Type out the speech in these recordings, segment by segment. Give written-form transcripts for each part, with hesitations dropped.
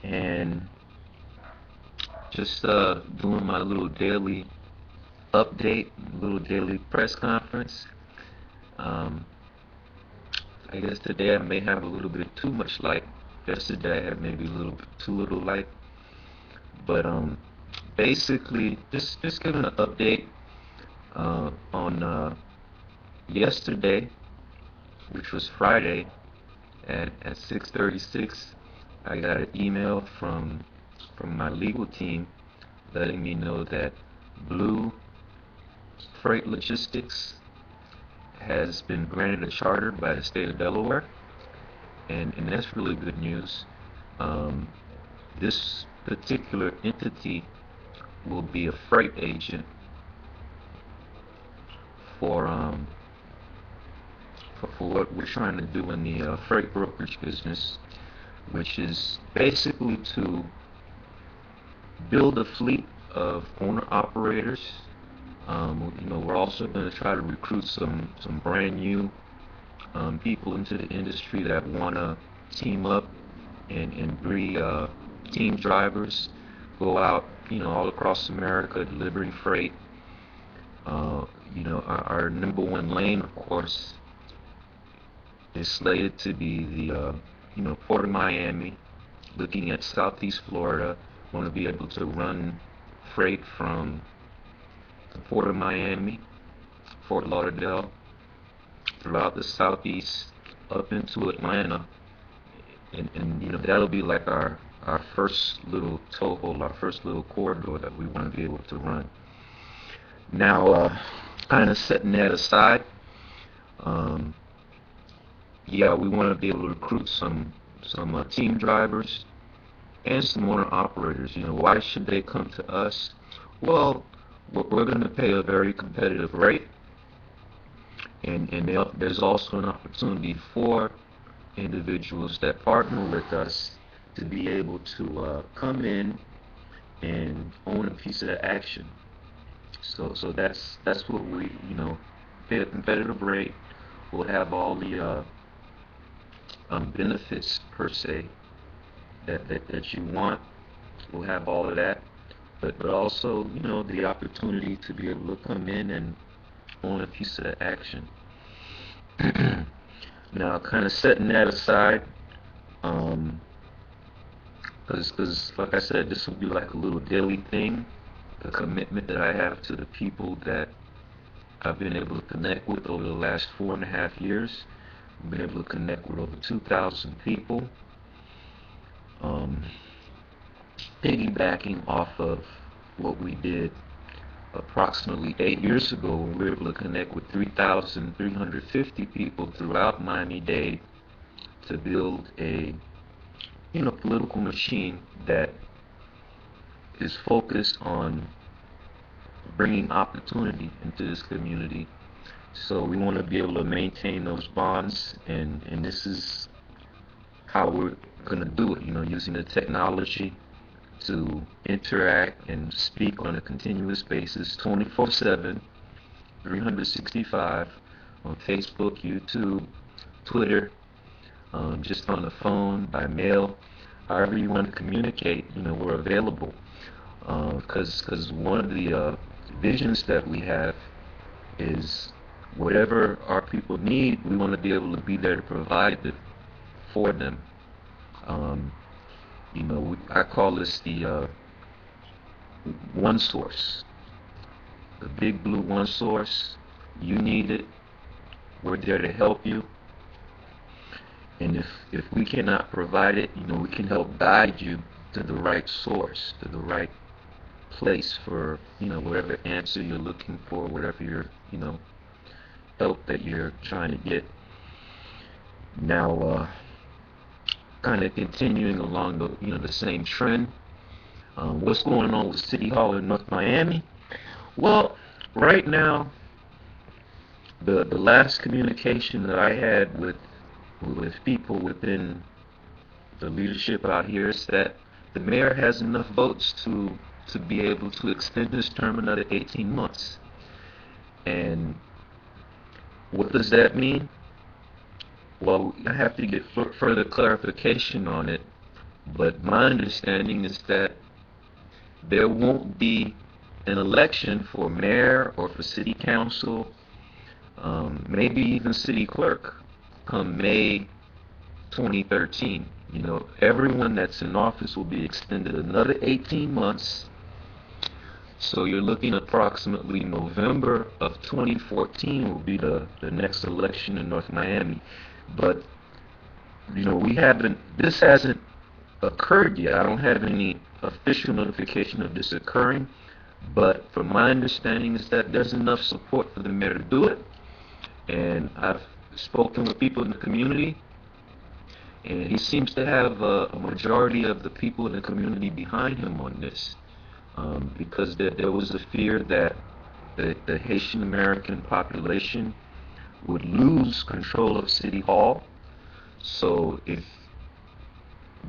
and just doing my little daily update, little daily press conference. Um, I guess today I may have a little bit too much light. Yesterday I had maybe a little bit too little light, but basically just giving an update on yesterday, which was Friday at 6:36. I got an email from my legal team letting me know that Blue Freight Logistics has been granted a charter by the state of Delaware, and that's really good news. Um, this particular entity will be a freight agent for for what we're trying to do in the freight brokerage business, which is basically to build a fleet of owner operators. We're also going to try to recruit some brand new people into the industry that want to team up and be team drivers, go out, all across America delivering freight. Our number one lane, of course, is slated to be the Port of Miami, looking at Southeast Florida. Want to be able to run freight from the Port of Miami, Fort Lauderdale, throughout the Southeast, up into Atlanta, and that'll be like our first little toehold, our first little corridor that we want to be able to run. Now, kind of setting that aside, um, yeah, we want to be able to recruit some team drivers and some owner operators. Why should they come to us? Well, we're going to pay a very competitive rate, and there's also an opportunity for individuals that partner with us to be able to come in and own a piece of the action. So that's what we pay a competitive rate. We'll have all the benefits per se that you want. We'll have all of that, but also the opportunity to be able to come in and own a piece of the action. Now, kind of setting that aside, because like I said, this will be like a little daily thing, the commitment that I have to the people that I've been able to connect with over the last 4.5 years. I've been able to connect with over 2,000 people, um, piggybacking off of what we did approximately 8 years ago, when we were able to connect with 3,350 people throughout Miami-Dade to build a political machine that is focused on bringing opportunity into this community. So we want to be able to maintain those bonds, and this is how we're going to do it, using the technology to interact and speak on a continuous basis, 24/7, 365, on Facebook, YouTube, Twitter, just on the phone, by mail, however you want to communicate, we're available. Because one of the visions that we have is whatever our people need, we want to be able to be there to provide it for them. Um, I call this the one source, the big blue one source. You need it, we're there to help you. And if we cannot provide it, we can help guide you to the right source, to the right place for, whatever answer you're looking for, whatever your, help that you're trying to get. Now, kind of continuing along the same trend. What's going on with City Hall in North Miami? Well, right now, the last communication that I had with people within the leadership out here is that the mayor has enough votes to be able to extend his term another 18 months. And what does that mean? Well, I have to get further clarification on it, But my understanding is that there won't be an election for mayor or for city council, maybe even city clerk, come May 2013. Everyone that's in office will be extended another 18 months. So you're looking approximately November of 2014 will be the next election in North Miami. But, this hasn't occurred yet. I don't have any official notification of this occurring. But from my understanding is that there's enough support for the mayor to do it. And I've spoken with people in the community, and he seems to have a majority of the people in the community behind him on this, because there was a fear that the Haitian American population would lose control of City Hall. So if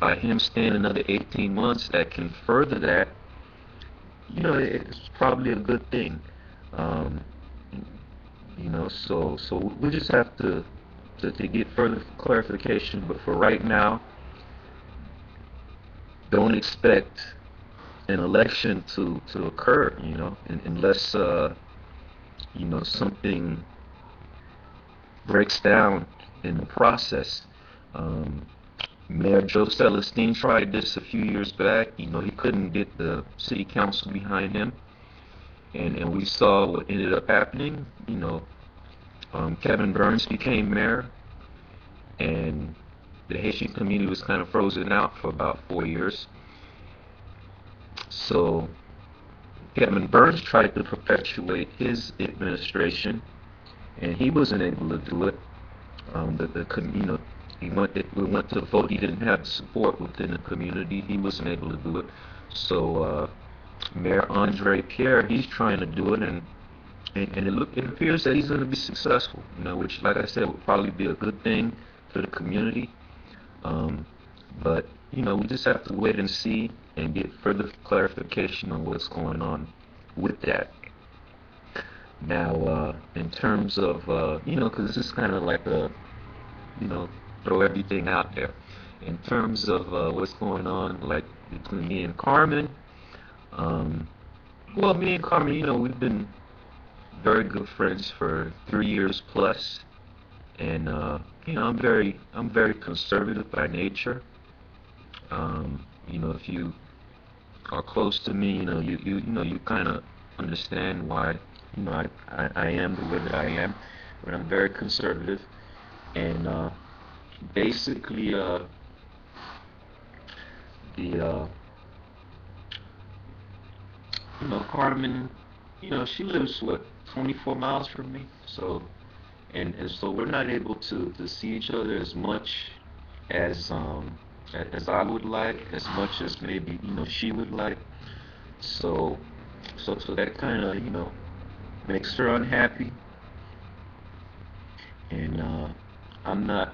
by him staying another 18 months, that can further that, it's probably a good thing. Um, so we just have to get further clarification. But for right now, don't expect an election to occur, unless something breaks down in the process. Mayor Joe Celestine tried this a few years back. He couldn't get the city council behind him, and we saw what ended up happening. Kevin Burns became mayor, and the Haitian community was kind of frozen out for about 4 years. So Kevin Burns tried to perpetuate his administration, and he wasn't able to do it. We went to vote. He didn't have support within the community. He wasn't able to do it. So Mayor Andre Pierre, he's trying to do it, and it appears that he's going to be successful. Which, like I said, would probably be a good thing for the community. But we just have to wait and see and get further clarification on what's going on with that. Now, in terms of, because this is kind of like a, throw everything out there. In terms of what's going on, like between me and Carmen, well, me and Carmen, we've been very good friends for 3 years plus, and I'm very conservative by nature. If you are close to me, you kind of understand why, I am the way that I am. But I'm very conservative, and basically, the Carmen, she lives 24 miles from me, so so we're not able to see each other as much as as I would like, as much as maybe she would like. So that kind of makes her unhappy, and I'm not,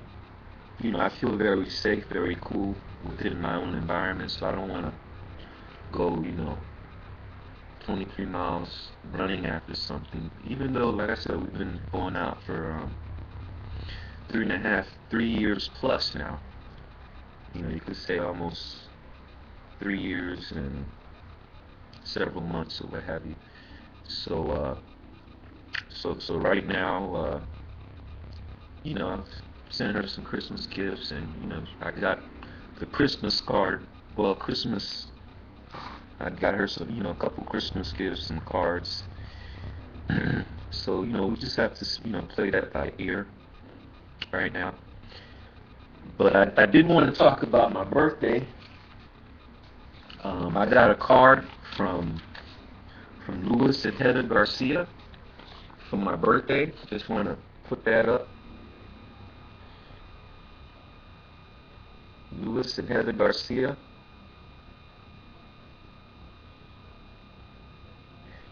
I feel very safe, very cool within my own environment, so I don't want to go 23 miles running after something, even though, like I said, we've been going out for 3 years plus now. You could say almost 3 years and several months or what have you. So so right now, I've sent her some Christmas gifts, and I got the Christmas card. Well, Christmas, I got her some, a couple Christmas gifts and cards. So we just have to play that by ear right now. But I did want to talk about my birthday. I got a card from Louis and Heather Garcia for my birthday. Just want to put that up. Louis and Heather Garcia.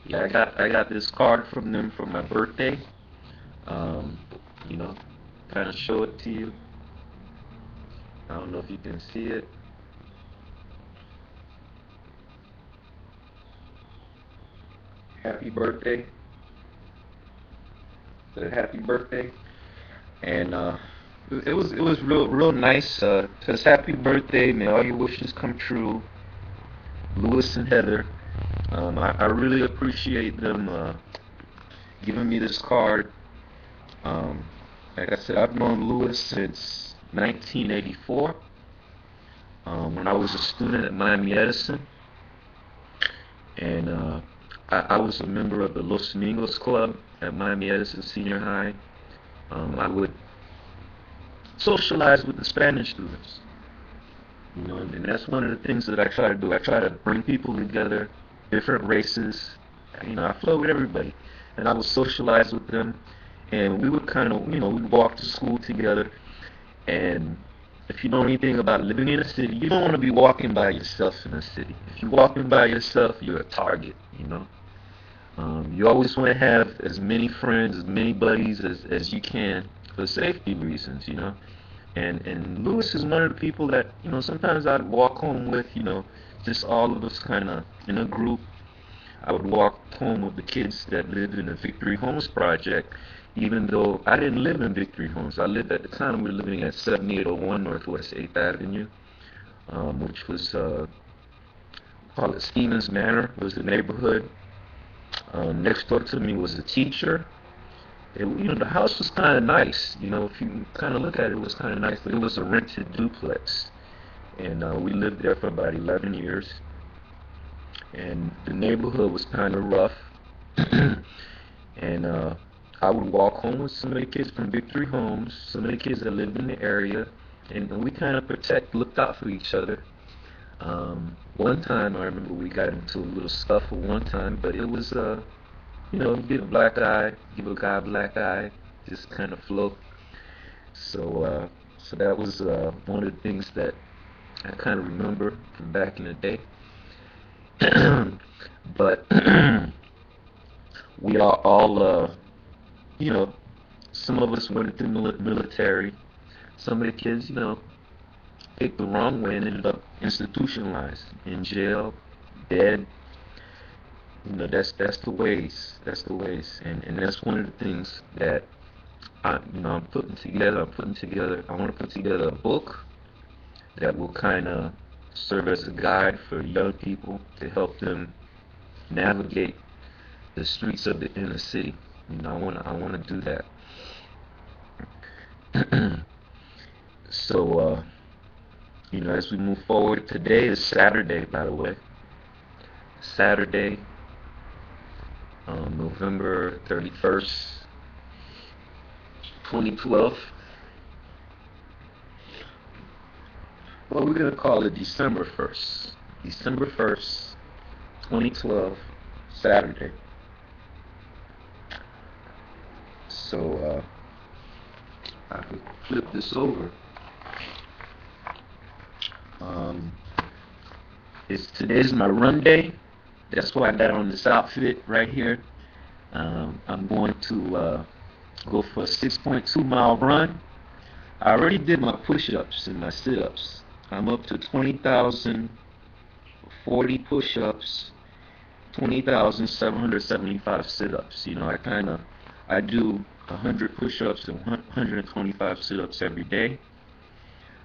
Yeah, I got this card from them for my birthday. You know, kind of show it to you. I don't know if you can see it. Happy birthday. So happy birthday. And it was real nice. Just happy birthday, may all your wishes come true, Lewis and Heather. I really appreciate them giving me this card. Um, like I said, I've known Lewis since 1984, when I was a student at Miami Edison, and I was a member of the Los Amigos Club at Miami Edison Senior High. I would socialize with the Spanish students, and that's one of the things that I try to do. I try to bring people together, different races. I flow with everybody, and I would socialize with them, and we would kind of, we'd walk to school together. And if you know anything about living in a city, you don't want to be walking by yourself in a city. If you're walking by yourself, you're a target. You always want to have as many friends, as many buddies as you can for safety reasons. And Lewis is one of the people that, sometimes I'd walk home with, just all of us kind of in a group. I would walk home with the kids that lived in the Victory Homes project, even though I didn't live in Victory Homes. I lived at the time, we were living at 7801 Northwest 8th Avenue, which was, called it Stevens Manor, was the neighborhood. Next door to me was a teacher. The house was kind of nice. If you kind of look at it, it was kind of nice, but it was a rented duplex. And we lived there for about 11 years. And the neighborhood was kind of rough. And I would walk home with some of the kids from Victory Homes, some of the kids that lived in the area, and we kind of looked out for each other. One time, I remember we got into a little scuffle one time, but it was, give a black eye, give a guy a black eye, just kind of flow. So that was one of the things that I kind of remember from back in the day. But we are all, some of us went into the military. Some of the kids, picked the wrong way and ended up institutionalized, in jail, dead. That's the ways. That's the ways. And that's one of the things that I'm putting together. I want to put together a book that will kind of serve as a guide for young people to help them navigate the streets of the inner city. I want to do that. So, as we move forward, today is Saturday, by the way. Saturday, November 31st, 2012. Well, we're going to call it December 1st. December 1st, 2012, Saturday. So, I could flip this over. Today's my run day. That's why I got on this outfit right here. I'm going to go for a 6.2 mile run. I already did my push-ups and my sit-ups. I'm up to 20,040 push-ups, 20,775 sit-ups. I do 100 push-ups and 125 sit-ups every day.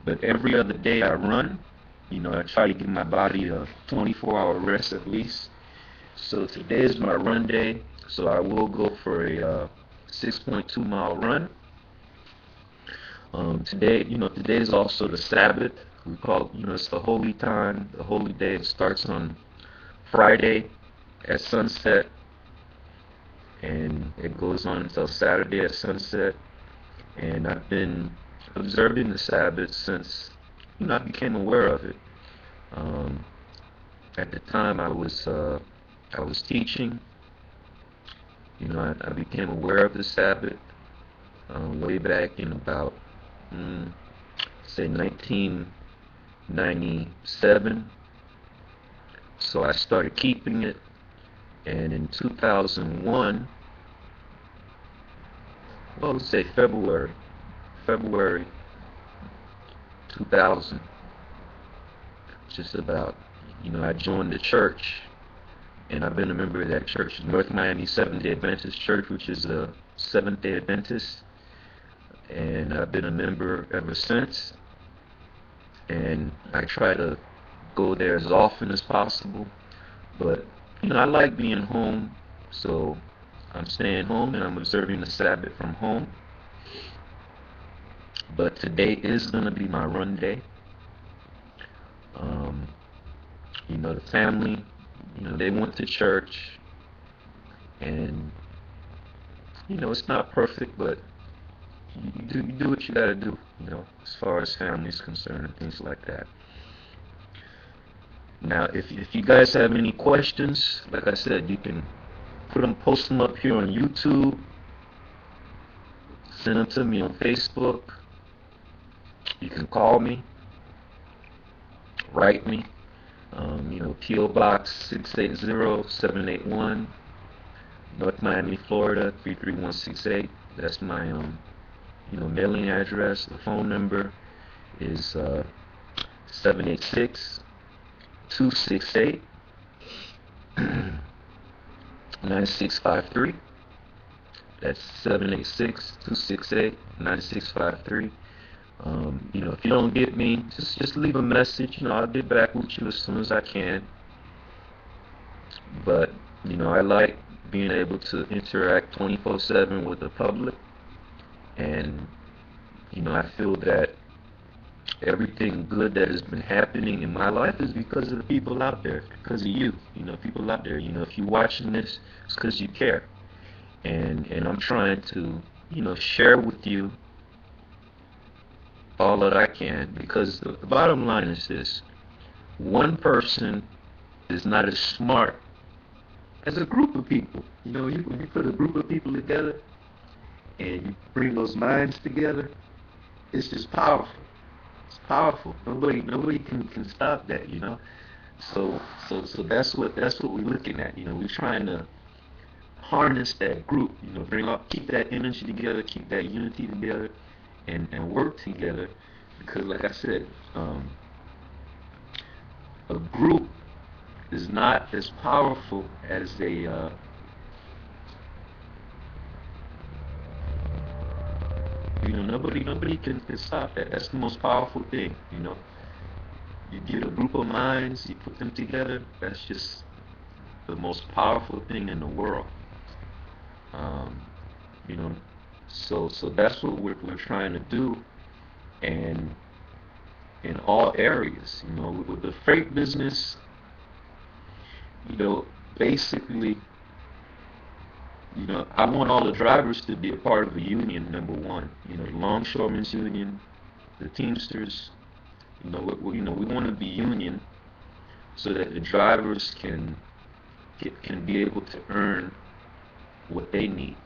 But every other day I run. I try to give my body a 24-hour rest at least. So today is my run day. So I will go for a 6.2 mile run. Today is also the Sabbath. We call it, it's the holy time, the holy day. It starts on Friday at sunset, and it goes on until Saturday at sunset. And I've been observing the Sabbath since I became aware of it. At the time I was teaching. I became aware of the Sabbath way back in about say 1997. So I started keeping it, and in 2001, well, let's say February 2000, just about, I joined the church, and I've been a member of that church, North Miami Seventh-day Adventist Church, which is a Seventh-day Adventist. and I've been a member ever since. And I try to go there as often as possible. But I like being home, so I'm staying home and I'm observing the Sabbath from home. But today is going to be my run day. The family, they went to church, and it's not perfect, but you do what you gotta do, as far as family is concerned and things like that. Now, if you guys have any questions, like I said, you can post them up here on YouTube, send them to me on Facebook. You can call me, write me. P.O. Box 680781, North Miami, Florida 33168. That's my mailing address. The phone number is 786-268-9653. That's 786-268-9653. If you don't get me, just leave a message. I'll get back with you as soon as I can. But I like being able to interact 24/7 with the public, and I feel that everything good that has been happening in my life is because of the people out there, because of you. People out there. If you're watching this, it's because you care, and I'm trying to share with you all that I can, because the bottom line is this: one person is not as smart as a group of people. When you put a group of people together and you bring those minds together, it's just powerful. It's powerful. Nobody can stop that. So that's what we're looking at. We're trying to harness that group. Keep that energy together, keep that unity together, and work together, because like I said, a group is not as powerful as nobody can stop that. That's the most powerful thing. You get a group of minds, you put them together, that's just the most powerful thing in the world. So that's what we're trying to do, and in all areas. With the freight business, basically, I want all the drivers to be a part of a union. Number one, the longshoremen's union, the Teamsters. We want to be union so that the drivers can be able to earn what they need.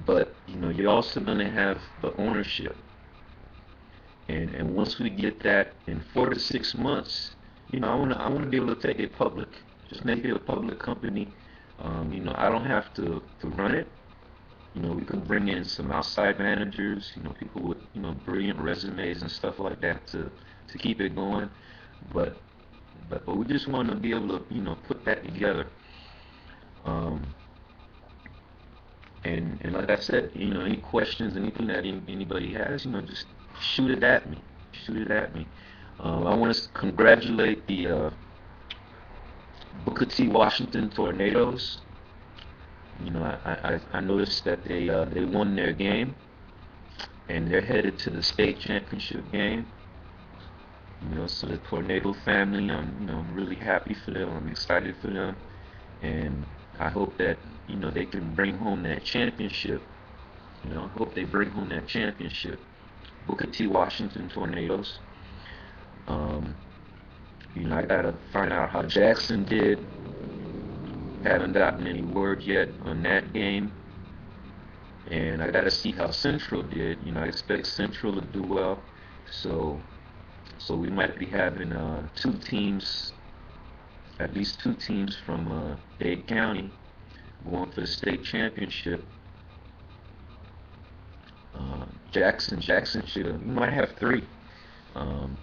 But you're also going to have the ownership, and once we get that in 4 to 6 months, I want to be able to take it public, just make it a public company. I don't have to run it. We can bring in some outside managers, people with brilliant resumes and stuff like that to keep it going. But we just want to be able to put that together. And like I said, any questions, anything that anybody has, just shoot it at me. I want to congratulate the Booker T. Washington Tornadoes. I noticed that they won their game, and they're headed to the state championship game. So the Tornado family, I'm really happy for them. I'm excited for them, and I hope that they can bring home that championship. I hope they bring home that championship. Booker T. Washington Tornadoes. I gotta find out how Jackson did. Haven't gotten any word yet on that game, and I gotta see how Central did. I expect Central to do well, so we might be having at least two teams from Dade County going for the state championship. Jackson should might have three. And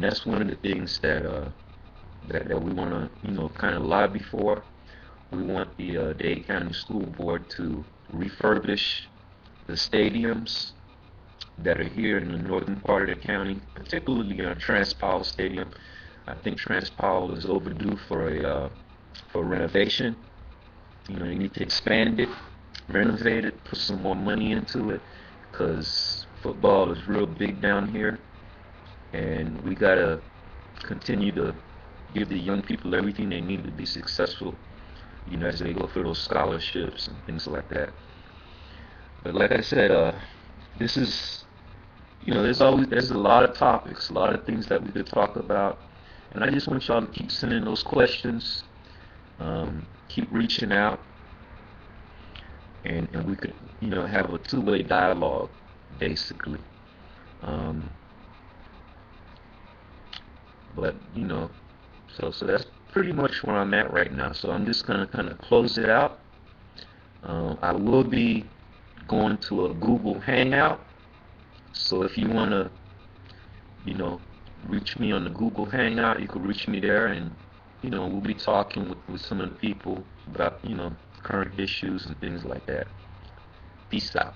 that's one of the things that we want to kind of lobby for. We want the Dade County School Board to refurbish the stadiums that are here in the northern part of the county, particularly Transpal Stadium. I think Transpal is overdue for renovation. You need to expand it, renovate it, put some more money into it, because football is real big down here, and we gotta continue to give the young people everything they need to be successful, as they go for those scholarships and things like that. But like I said, this is, there's a lot of topics, a lot of things that we could talk about, and I just want y'all to keep sending those questions, keep reaching out, and we could, have a two-way dialogue, basically. But so that's pretty much where I'm at right now. So I'm just gonna kind of close it out. I will be going to a Google Hangout. So if you wanna, reach me on the Google Hangout, you can reach me there, and we'll be talking with some of the people about current issues and things like that. Peace out.